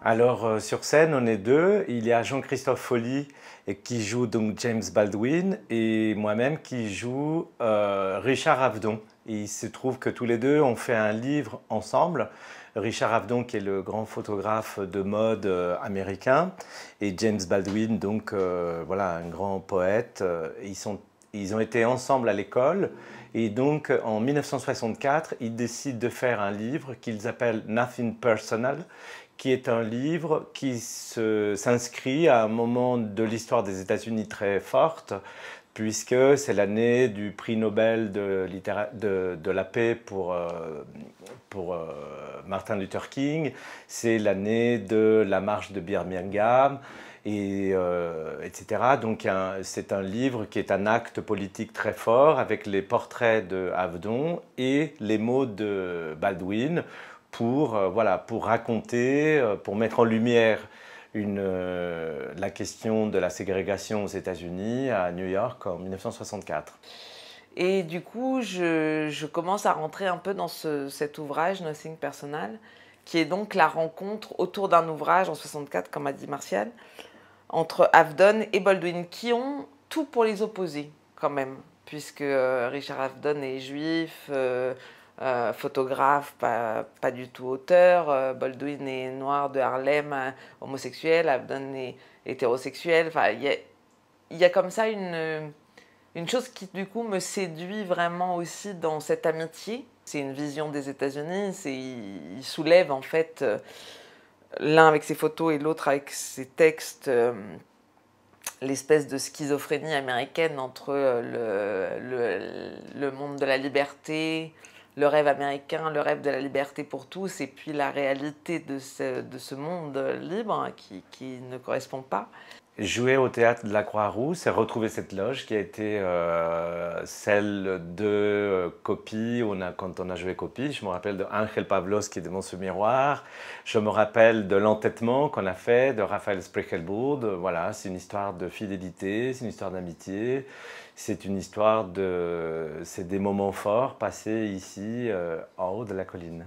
Alors sur scène, on est deux. Il y a Jean-Christophe Folly qui joue donc James Baldwin et moi-même qui joue Richard Avedon. Et il se trouve que tous les deux ont fait un livre ensemble. Richard Avedon qui est le grand photographe de mode américain et James Baldwin donc voilà un grand poète. Ils ont été ensemble à l'école et donc en 1964 ils décident de faire un livre qu'ils appellent Nothing Personal, qui est un livre qui s'inscrit à un moment de l'histoire des États-Unis très forte, puisque c'est l'année du prix Nobel de la paix pour Martin Luther King, c'est l'année de la marche de Birmingham, etc. Donc c'est un livre qui est un acte politique très fort avec les portraits de Avedon et les mots de Baldwin voilà, pour raconter, pour mettre en lumière la question de la ségrégation aux États-Unis, à New York en 1964. Et du coup, je commence à rentrer un peu dans cet ouvrage, Nothing Personal, qui est donc la rencontre autour d'un ouvrage en 64, comme a dit Martial, entre Avedon et Baldwin, qui ont tout pour les opposer quand même, puisque Richard Avedon est juif, photographe, pas du tout auteur, Baldwin est noir de Harlem, homosexuel, Avedon est hétérosexuel, enfin, il y a comme ça une chose qui du coup me séduit vraiment aussi dans cette amitié. C'est une vision des États-Unis, il soulève en fait l'un avec ses photos et l'autre avec ses textes, l'espèce de schizophrénie américaine entre le monde de la liberté, le rêve américain, le rêve de la liberté pour tous, et puis la réalité de ce monde libre qui ne correspond pas. Jouer au théâtre de la Croix-Rousse et retrouver cette loge qui a été celle de Copie, quand on a joué Copie. Je me rappelle de Ángel Pavlos qui est devant ce miroir. Je me rappelle de l'entêtement qu'on a fait de Raphaël Spreckelbourd. Voilà, c'est une histoire de fidélité, c'est une histoire d'amitié. C'est une histoire c'est des moments forts passés ici en haut de la colline.